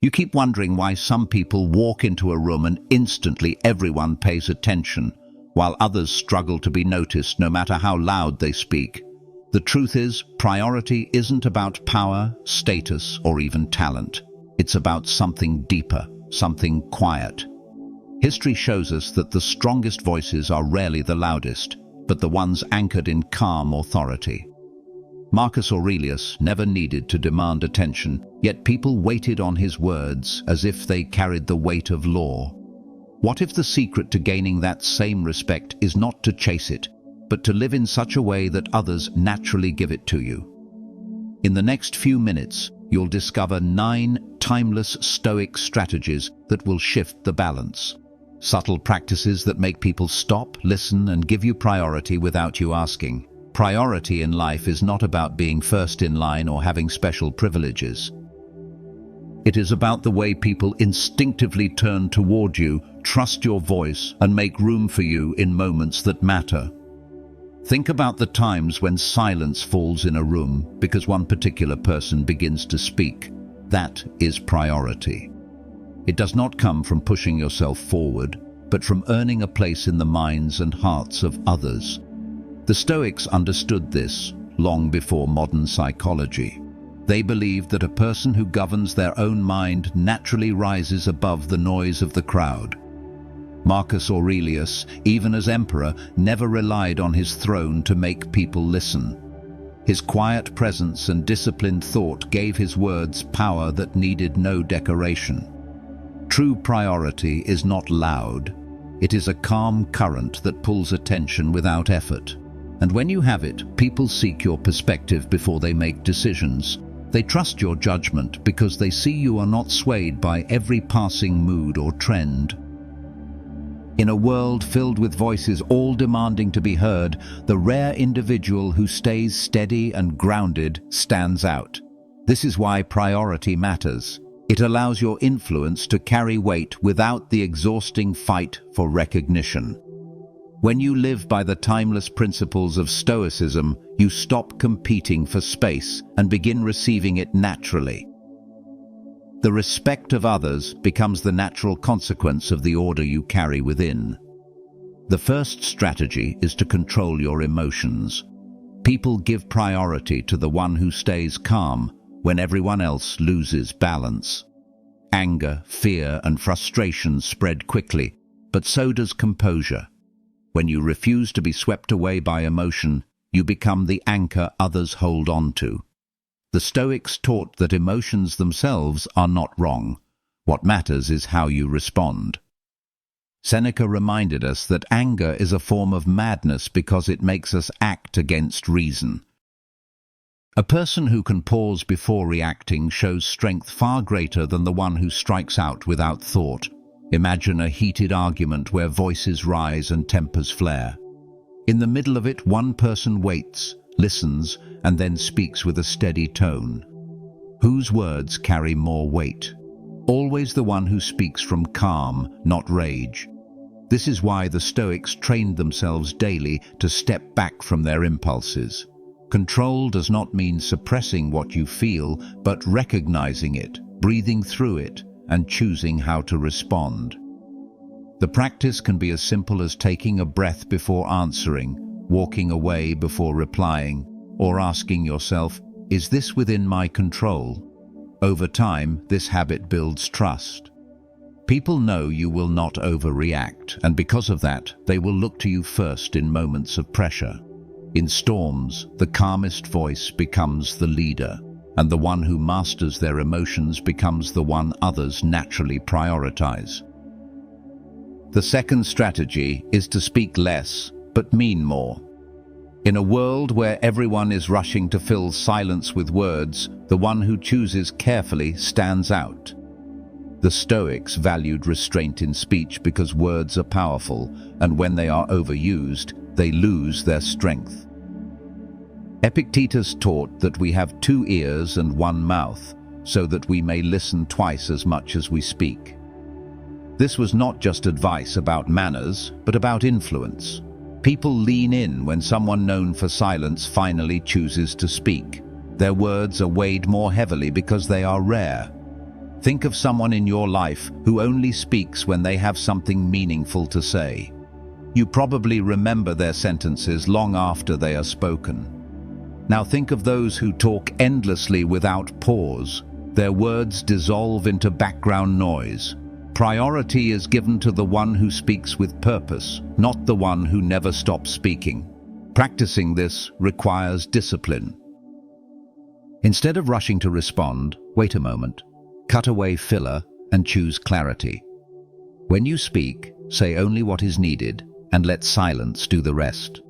You keep wondering why some people walk into a room and instantly everyone pays attention, while others struggle to be noticed no matter how loud they speak. The truth is, priority isn't about power, status, or even talent. It's about something deeper, something quiet. History shows us that the strongest voices are rarely the loudest, but the ones anchored in calm authority. Marcus Aurelius never needed to demand attention, yet people waited on his words as if they carried the weight of law. What if the secret to gaining that same respect is not to chase it, but to live in such a way that others naturally give it to you? In the next few minutes, you'll discover 9 timeless Stoic strategies that will shift the balance. Subtle practices that make people stop, listen, and give you priority without you asking. Priority in life is not about being first in line or having special privileges. It is about the way people instinctively turn toward you, trust your voice, and make room for you in moments that matter. Think about the times when silence falls in a room because one particular person begins to speak. That is priority. It does not come from pushing yourself forward, but from earning a place in the minds and hearts of others. The Stoics understood this long before modern psychology. They believed that a person who governs their own mind naturally rises above the noise of the crowd. Marcus Aurelius, even as emperor, never relied on his throne to make people listen. His quiet presence and disciplined thought gave his words power that needed no decoration. True priority is not loud. It is a calm current that pulls attention without effort. And when you have it, people seek your perspective before they make decisions. They trust your judgment because they see you are not swayed by every passing mood or trend. In a world filled with voices all demanding to be heard, the rare individual who stays steady and grounded stands out. This is why priority matters. It allows your influence to carry weight without the exhausting fight for recognition. When you live by the timeless principles of Stoicism, you stop competing for space and begin receiving it naturally. The respect of others becomes the natural consequence of the order you carry within. The first strategy is to control your emotions. People give priority to the one who stays calm when everyone else loses balance. Anger, fear, and frustration spread quickly, but so does composure. When you refuse to be swept away by emotion, you become the anchor others hold on to. The Stoics taught that emotions themselves are not wrong. What matters is how you respond. Seneca reminded us that anger is a form of madness because it makes us act against reason. A person who can pause before reacting shows strength far greater than the one who strikes out without thought. Imagine a heated argument where voices rise and tempers flare. In the middle of it, one person waits, listens, and then speaks with a steady tone. Whose words carry more weight? Always the one who speaks from calm, not rage. This is why the Stoics trained themselves daily to step back from their impulses. Control does not mean suppressing what you feel, but recognizing it, breathing through it, and choosing how to respond. The practice can be as simple as taking a breath before answering, walking away before replying, or asking yourself, is this within my control? Over time, this habit builds trust. People know you will not overreact, and because of that, they will look to you first in moments of pressure. In storms, the calmest voice becomes the leader, and the one who masters their emotions becomes the one others naturally prioritize. The second strategy is to speak less, but mean more. In a world where everyone is rushing to fill silence with words, the one who chooses carefully stands out. The Stoics valued restraint in speech because words are powerful, and when they are overused, they lose their strength. Epictetus taught that we have 2 ears and 1 mouth, so that we may listen twice as much as we speak. This was not just advice about manners, but about influence. People lean in when someone known for silence finally chooses to speak. Their words are weighed more heavily because they are rare. Think of someone in your life who only speaks when they have something meaningful to say. You probably remember their sentences long after they are spoken. Now think of those who talk endlessly without pause. Their words dissolve into background noise. Priority is given to the one who speaks with purpose, not the one who never stops speaking. Practicing this requires discipline. Instead of rushing to respond, wait a moment. Cut away filler and choose clarity. When you speak, say only what is needed and let silence do the rest.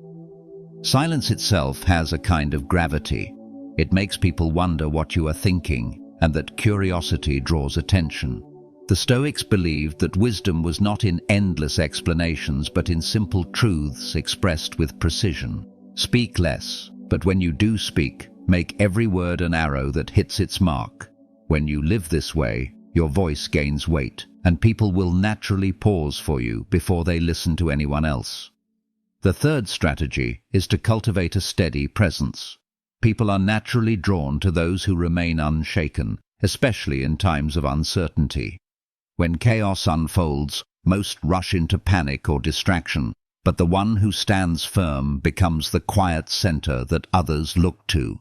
Silence itself has a kind of gravity. It makes people wonder what you are thinking, and that curiosity draws attention. The Stoics believed that wisdom was not in endless explanations, but in simple truths expressed with precision. Speak less, but when you do speak, make every word an arrow that hits its mark. When you live this way, your voice gains weight, and people will naturally pause for you before they listen to anyone else. The third strategy is to cultivate a steady presence. People are naturally drawn to those who remain unshaken, especially in times of uncertainty. When chaos unfolds, most rush into panic or distraction, but the one who stands firm becomes the quiet center that others look to.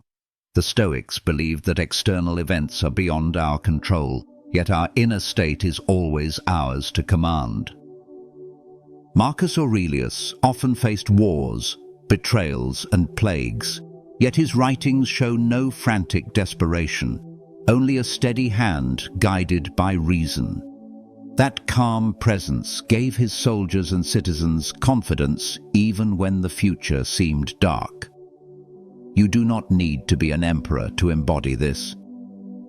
The Stoics believed that external events are beyond our control, yet our inner state is always ours to command. Marcus Aurelius often faced wars, betrayals, and plagues, yet his writings show no frantic desperation, only a steady hand guided by reason. That calm presence gave his soldiers and citizens confidence even when the future seemed dark. You do not need to be an emperor to embody this.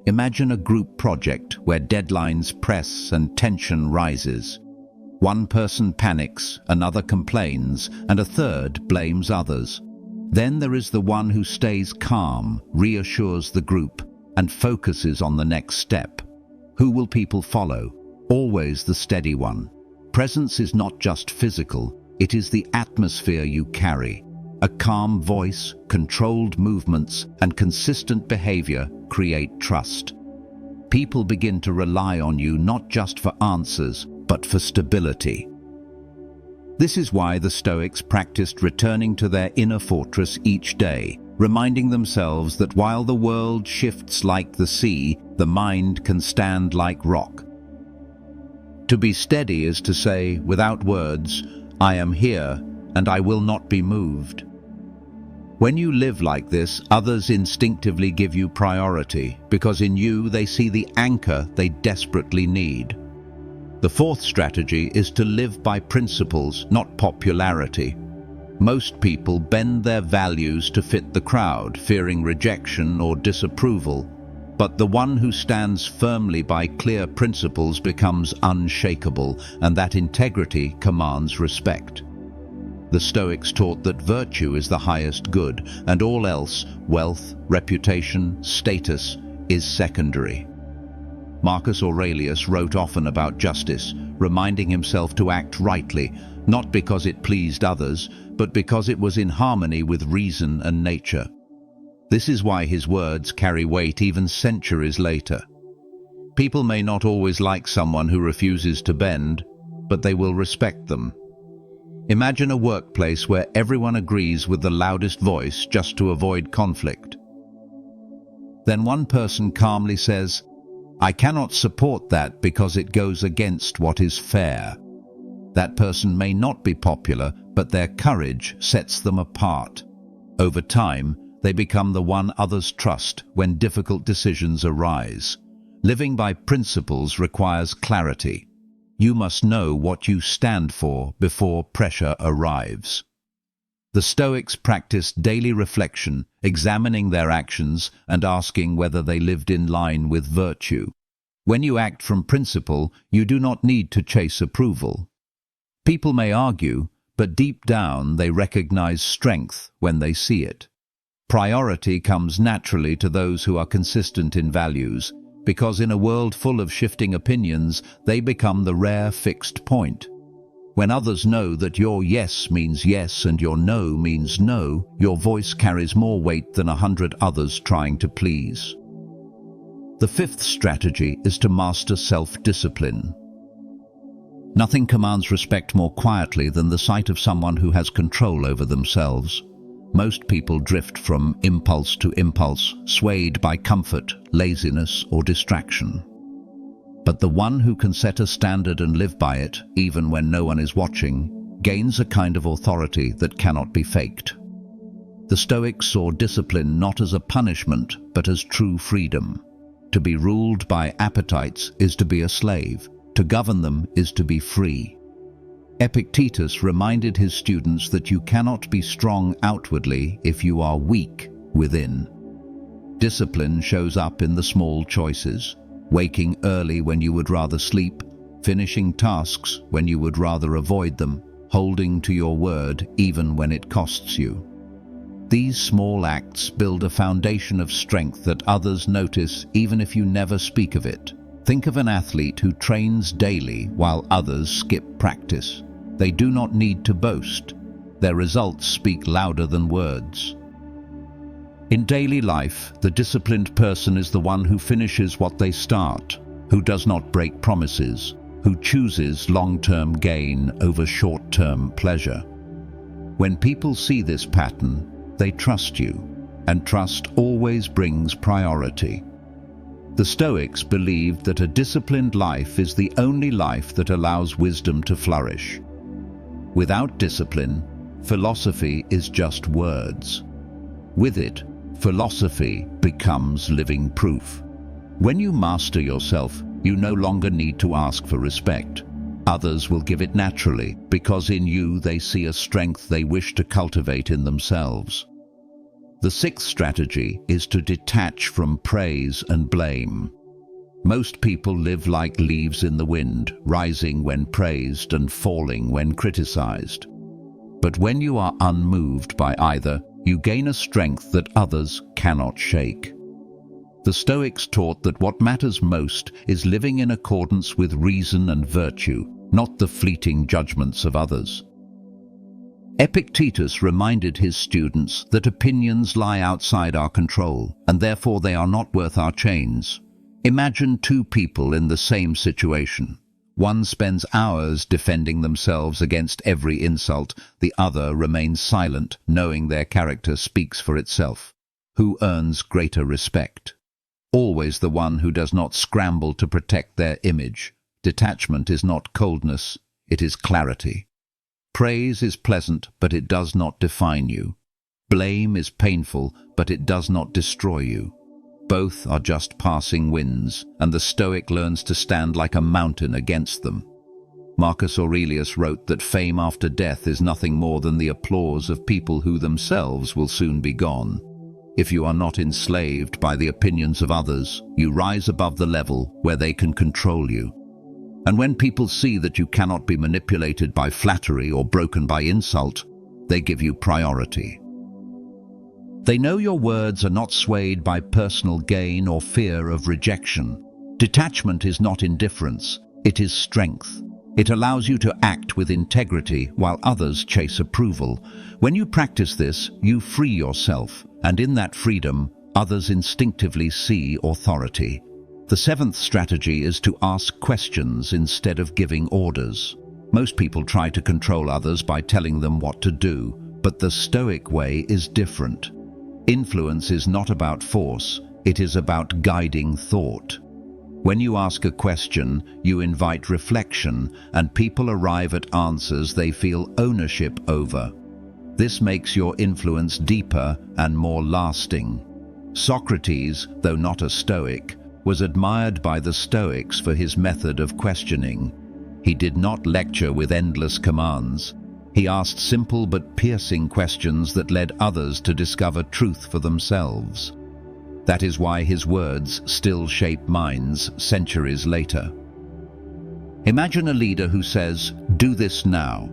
Imagine a group project where deadlines press and tension rises. One person panics, another complains, and a third blames others. Then there is the one who stays calm, reassures the group, and focuses on the next step. Who will people follow? Always the steady one. Presence is not just physical, it is the atmosphere you carry. A calm voice, controlled movements, and consistent behavior create trust. People begin to rely on you not just for answers, but for stability. This is why the Stoics practiced returning to their inner fortress each day, reminding themselves that while the world shifts like the sea, the mind can stand like rock. To be steady is to say, without words, I am here and I will not be moved. When you live like this, others instinctively give you priority, because in you they see the anchor they desperately need. The fourth strategy is to live by principles, not popularity. Most people bend their values to fit the crowd, fearing rejection or disapproval. But the one who stands firmly by clear principles becomes unshakable, and that integrity commands respect. The Stoics taught that virtue is the highest good, and all else, wealth, reputation, status, is secondary. Marcus Aurelius wrote often about justice, reminding himself to act rightly, not because it pleased others, but because it was in harmony with reason and nature. This is why his words carry weight even centuries later. People may not always like someone who refuses to bend, but they will respect them. Imagine a workplace where everyone agrees with the loudest voice just to avoid conflict. Then one person calmly says, I cannot support that because it goes against what is fair. That person may not be popular, but their courage sets them apart. Over time, they become the one others trust when difficult decisions arise. Living by principles requires clarity. You must know what you stand for before pressure arrives. The Stoics practiced daily reflection, examining their actions and asking whether they lived in line with virtue. When you act from principle, you do not need to chase approval. People may argue, but deep down they recognize strength when they see it. Priority comes naturally to those who are consistent in values, because in a world full of shifting opinions, they become the rare fixed point. When others know that your yes means yes and your no means no, your voice carries more weight than 100 others trying to please. The fifth strategy is to master self-discipline. Nothing commands respect more quietly than the sight of someone who has control over themselves. Most people drift from impulse to impulse, swayed by comfort, laziness, or distraction. But the one who can set a standard and live by it, even when no one is watching, gains a kind of authority that cannot be faked. The Stoics saw discipline not as a punishment, but as true freedom. To be ruled by appetites is to be a slave. To govern them is to be free. Epictetus reminded his students that you cannot be strong outwardly if you are weak within. Discipline shows up in the small choices: waking early when you would rather sleep, finishing tasks when you would rather avoid them, holding to your word even when it costs you. These small acts build a foundation of strength that others notice even if you never speak of it. Think of an athlete who trains daily while others skip practice. They do not need to boast. Their results speak louder than words. In daily life, the disciplined person is the one who finishes what they start, who does not break promises, who chooses long-term gain over short-term pleasure. When people see this pattern, they trust you, and trust always brings priority. The Stoics believed that a disciplined life is the only life that allows wisdom to flourish. Without discipline, philosophy is just words. With it, philosophy becomes living proof. When you master yourself, you no longer need to ask for respect. Others will give it naturally, because in you they see a strength they wish to cultivate in themselves. The sixth strategy is to detach from praise and blame. Most people live like leaves in the wind, rising when praised and falling when criticized. But when you are unmoved by either, you gain a strength that others cannot shake. The Stoics taught that what matters most is living in accordance with reason and virtue, not the fleeting judgments of others. Epictetus reminded his students that opinions lie outside our control, and therefore they are not worth our chains. Imagine two people in the same situation. One spends hours defending themselves against every insult, the other remains silent, knowing their character speaks for itself. Who earns greater respect? Always the one who does not scramble to protect their image. Detachment is not coldness, it is clarity. Praise is pleasant, but it does not define you. Blame is painful, but it does not destroy you. Both are just passing winds, and the Stoic learns to stand like a mountain against them. Marcus Aurelius wrote that fame after death is nothing more than the applause of people who themselves will soon be gone. If you are not enslaved by the opinions of others, you rise above the level where they can control you. And when people see that you cannot be manipulated by flattery or broken by insult, they give you priority. They know your words are not swayed by personal gain or fear of rejection. Detachment is not indifference, it is strength. It allows you to act with integrity while others chase approval. When you practice this, you free yourself, and in that freedom, others instinctively see authority. The seventh strategy is to ask questions instead of giving orders. Most people try to control others by telling them what to do, but the Stoic way is different. Influence is not about force, it is about guiding thought. When you ask a question, you invite reflection, and people arrive at answers they feel ownership over. This makes your influence deeper and more lasting. Socrates, though not a Stoic, was admired by the Stoics for his method of questioning. He did not lecture with endless commands. He asked simple but piercing questions that led others to discover truth for themselves. That is why his words still shape minds centuries later. Imagine a leader who says, "Do this now."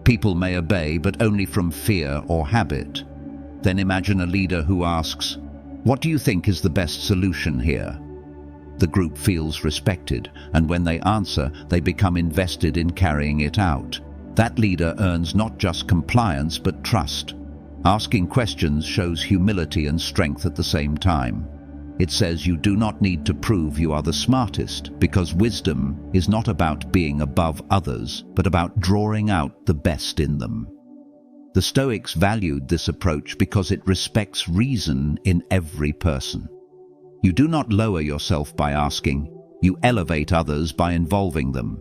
People may obey, but only from fear or habit. Then imagine a leader who asks, "What do you think is the best solution here?" The group feels respected, and when they answer, they become invested in carrying it out. That leader earns not just compliance, but trust. Asking questions shows humility and strength at the same time. It says you do not need to prove you are the smartest, because wisdom is not about being above others, but about drawing out the best in them. The Stoics valued this approach because it respects reason in every person. You do not lower yourself by asking, you elevate others by involving them,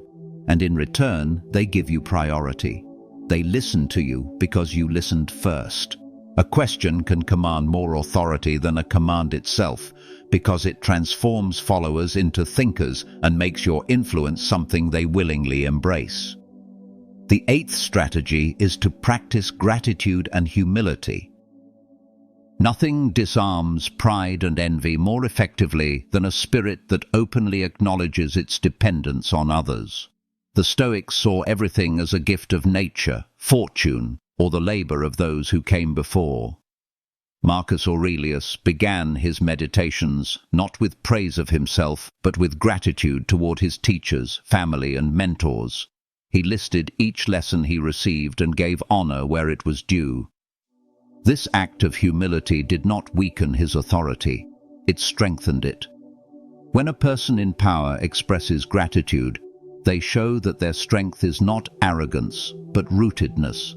and in return they give you priority. They listen to you because you listened first. A question can command more authority than a command itself, because it transforms followers into thinkers and makes your influence something they willingly embrace. The eighth strategy is to practice gratitude and humility. Nothing disarms pride and envy more effectively than a spirit that openly acknowledges its dependence on others. The Stoics saw everything as a gift of nature, fortune, or the labor of those who came before. Marcus Aurelius began his meditations not with praise of himself, but with gratitude toward his teachers, family, and mentors. He listed each lesson he received and gave honor where it was due. This act of humility did not weaken his authority, it strengthened it. When a person in power expresses gratitude, they show that their strength is not arrogance, but rootedness.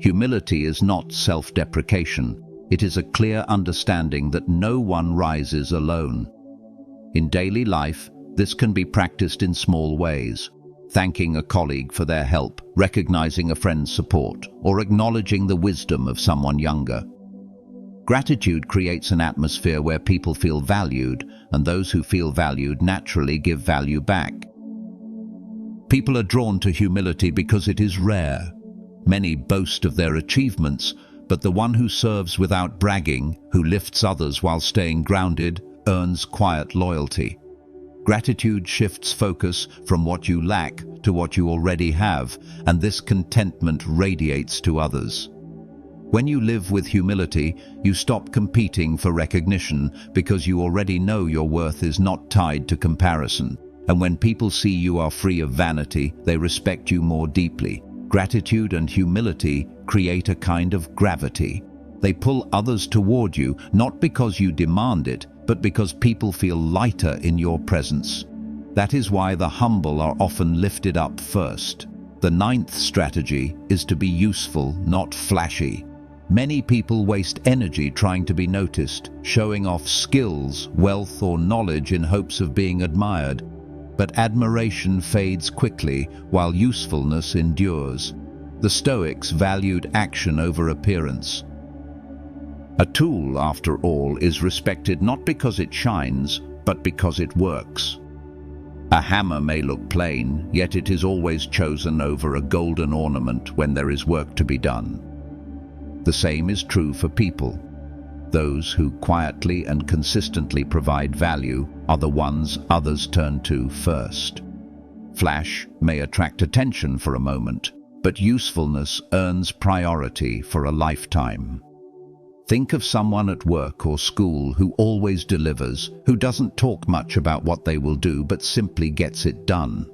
Humility is not self-deprecation. It is a clear understanding that no one rises alone. In daily life, this can be practiced in small ways. Thanking a colleague for their help, recognizing a friend's support, or acknowledging the wisdom of someone younger. Gratitude creates an atmosphere where people feel valued, and those who feel valued naturally give value back. People are drawn to humility because it is rare. Many boast of their achievements, but the one who serves without bragging, who lifts others while staying grounded, earns quiet loyalty. Gratitude shifts focus from what you lack to what you already have, and this contentment radiates to others. When you live with humility, you stop competing for recognition because you already know your worth is not tied to comparison. And when people see you are free of vanity, they respect you more deeply. Gratitude and humility create a kind of gravity. They pull others toward you, not because you demand it, but because people feel lighter in your presence. That is why the humble are often lifted up first. The ninth strategy is to be useful, not flashy. Many people waste energy trying to be noticed, showing off skills, wealth, or knowledge in hopes of being admired. But admiration fades quickly, while usefulness endures. The Stoics valued action over appearance. A tool, after all, is respected not because it shines, but because it works. A hammer may look plain, yet it is always chosen over a golden ornament when there is work to be done. The same is true for people. Those who quietly and consistently provide value are the ones others turn to first. Flash may attract attention for a moment, but usefulness earns priority for a lifetime. Think of someone at work or school who always delivers, who doesn't talk much about what they will do but simply gets it done.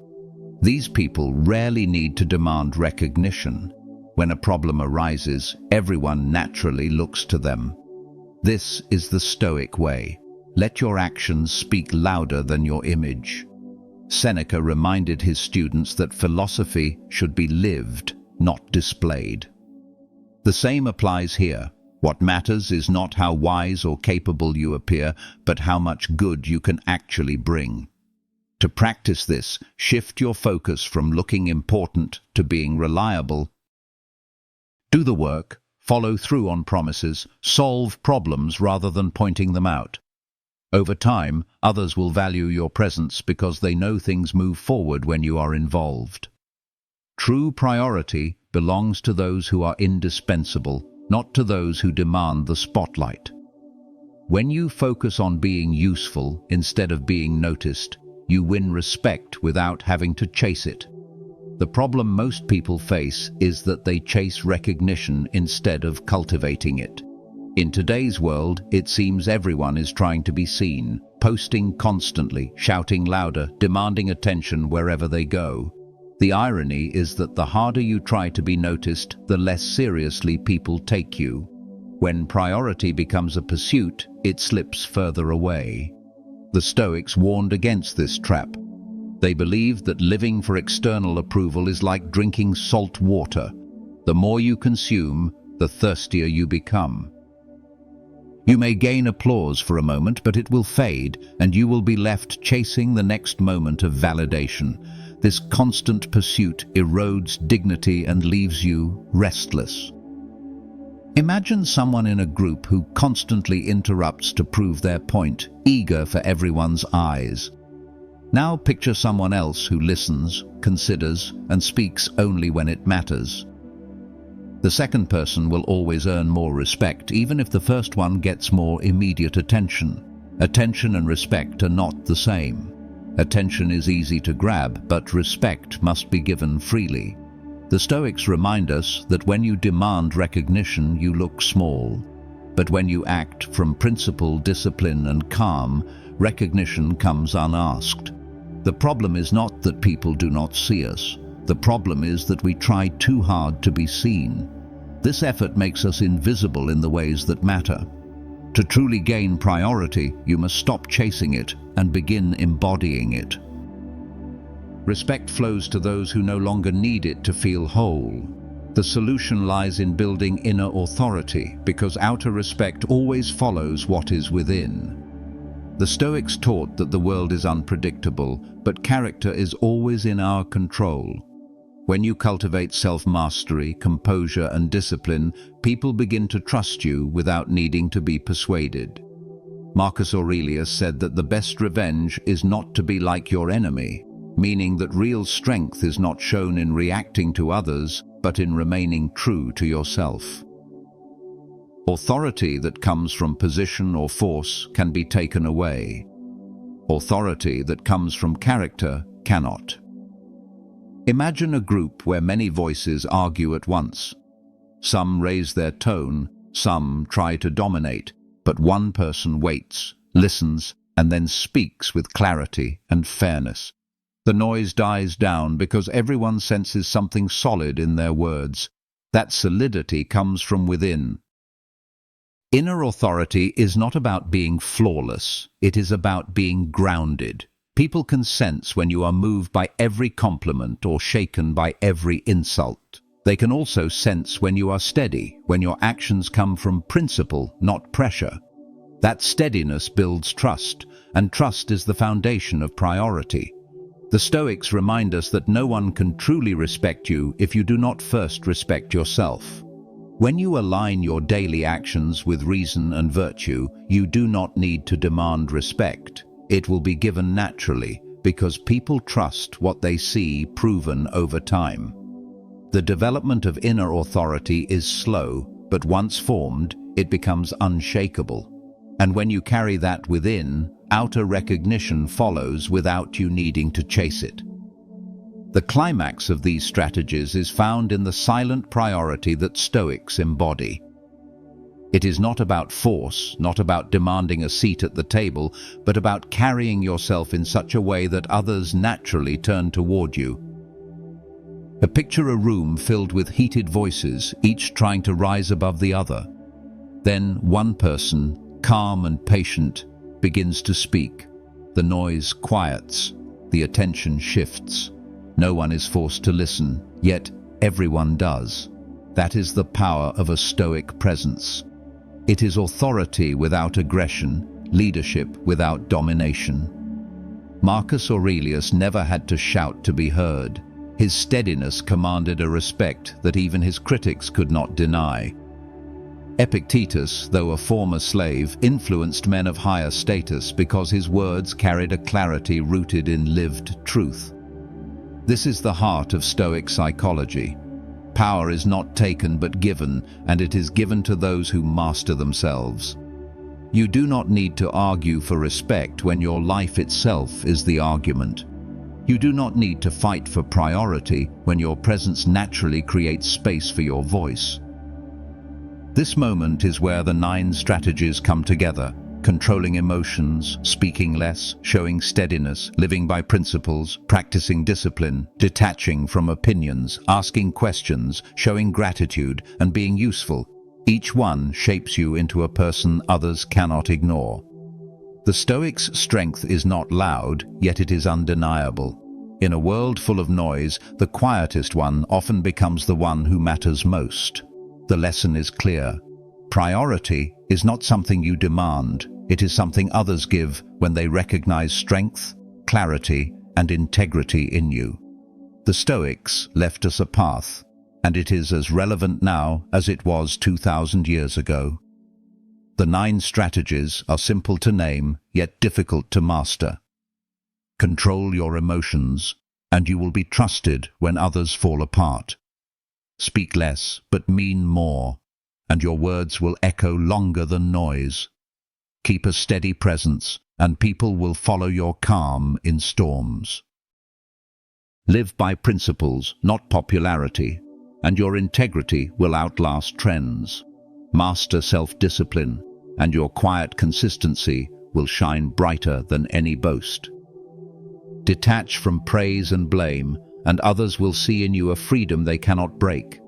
These people rarely need to demand recognition. When a problem arises, everyone naturally looks to them. This is the Stoic way. Let your actions speak louder than your image. Seneca reminded his students that philosophy should be lived, not displayed. The same applies here. What matters is not how wise or capable you appear, but how much good you can actually bring. To practice this, shift your focus from looking important to being reliable. Do the work, follow through on promises, solve problems rather than pointing them out. Over time, others will value your presence because they know things move forward when you are involved. True priority belongs to those who are indispensable, not to those who demand the spotlight. When you focus on being useful instead of being noticed, you win respect without having to chase it. The problem most people face is that they chase recognition instead of cultivating it. In today's world, it seems everyone is trying to be seen, posting constantly, shouting louder, demanding attention wherever they go. The irony is that the harder you try to be noticed, the less seriously people take you. When priority becomes a pursuit, it slips further away. The Stoics warned against this trap. They believed that living for external approval is like drinking salt water. The more you consume, the thirstier you become. You may gain applause for a moment, but it will fade, and you will be left chasing the next moment of validation. This constant pursuit erodes dignity and leaves you restless. Imagine someone in a group who constantly interrupts to prove their point, eager for everyone's eyes. Now picture someone else who listens, considers, and speaks only when it matters. The second person will always earn more respect, even if the first one gets more immediate attention. Attention and respect are not the same. Attention is easy to grab, but respect must be given freely. The Stoics remind us that when you demand recognition, you look small. But when you act from principle, discipline, and calm, recognition comes unasked. The problem is not that people do not see us. The problem is that we try too hard to be seen. This effort makes us invisible in the ways that matter. To truly gain priority, you must stop chasing it and begin embodying it. Respect flows to those who no longer need it to feel whole. The solution lies in building inner authority, because outer respect always follows what is within. The Stoics taught that the world is unpredictable, but character is always in our control. When you cultivate self-mastery, composure, and discipline, people begin to trust you without needing to be persuaded. Marcus Aurelius said that the best revenge is not to be like your enemy, meaning that real strength is not shown in reacting to others, but in remaining true to yourself. Authority that comes from position or force can be taken away. Authority that comes from character cannot. Imagine a group where many voices argue at once. Some raise their tone, some try to dominate, but one person waits, listens, and then speaks with clarity and fairness. The noise dies down because everyone senses something solid in their words. That solidity comes from within. Inner authority is not about being flawless, it is about being grounded. People can sense when you are moved by every compliment or shaken by every insult. They can also sense when you are steady, when your actions come from principle, not pressure. That steadiness builds trust, and trust is the foundation of priority. The Stoics remind us that no one can truly respect you if you do not first respect yourself. When you align your daily actions with reason and virtue, you do not need to demand respect. It will be given naturally, because people trust what they see proven over time. The development of inner authority is slow, but once formed, it becomes unshakable. And when you carry that within, outer recognition follows without you needing to chase it. The climax of these strategies is found in the silent priority that Stoics embody. It is not about force, not about demanding a seat at the table, but about carrying yourself in such a way that others naturally turn toward you. Picture a room filled with heated voices, each trying to rise above the other. Then one person, calm and patient, begins to speak. The noise quiets, the attention shifts. No one is forced to listen, yet everyone does. That is the power of a Stoic presence. It is authority without aggression, leadership without domination. Marcus Aurelius never had to shout to be heard. His steadiness commanded a respect that even his critics could not deny. Epictetus, though a former slave, influenced men of higher status because his words carried a clarity rooted in lived truth. This is the heart of Stoic psychology. Power is not taken but given, and it is given to those who master themselves. You do not need to argue for respect when your life itself is the argument. You do not need to fight for priority when your presence naturally creates space for your voice. This moment is where the 9 strategies come together: controlling emotions, speaking less, showing steadiness, living by principles, practicing discipline, detaching from opinions, asking questions, showing gratitude, and being useful. Each one shapes you into a person others cannot ignore. The Stoic's strength is not loud, yet it is undeniable. In a world full of noise, the quietest one often becomes the one who matters most. The lesson is clear. Priority is not something you demand, it is something others give when they recognize strength, clarity, and integrity in you. The Stoics left us a path, and it is as relevant now as it was 2,000 years ago. The 9 strategies are simple to name, yet difficult to master. Control your emotions, and you will be trusted when others fall apart. Speak less, but mean more, and your words will echo longer than noise. Keep a steady presence, and people will follow your calm in storms. Live by principles, not popularity, and your integrity will outlast trends. Master self-discipline, and your quiet consistency will shine brighter than any boast. Detach from praise and blame, and others will see in you a freedom they cannot break.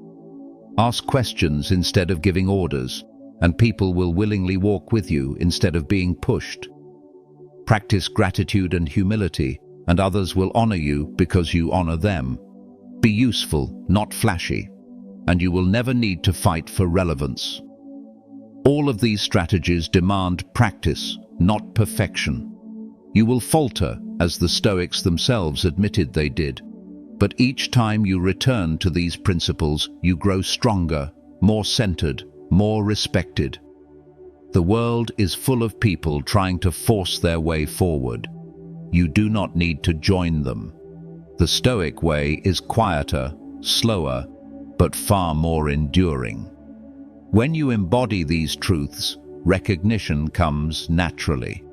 Ask questions instead of giving orders, and people will willingly walk with you instead of being pushed. Practice gratitude and humility, and others will honor you because you honor them. Be useful, not flashy, and you will never need to fight for relevance. All of these strategies demand practice, not perfection. You will falter, as the Stoics themselves admitted they did. But each time you return to these principles, you grow stronger, more centered, more respected. The world is full of people trying to force their way forward. You do not need to join them. The Stoic way is quieter, slower, but far more enduring. When you embody these truths, recognition comes naturally.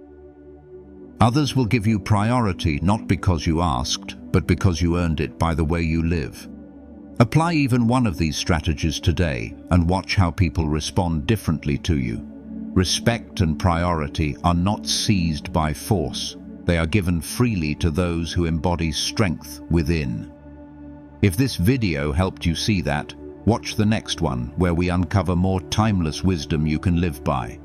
Others will give you priority not because you asked, but because you earned it by the way you live. Apply even one of these strategies today and watch how people respond differently to you. Respect and priority are not seized by force. They are given freely to those who embody strength within. If this video helped you see that, watch the next one where we uncover more timeless wisdom you can live by.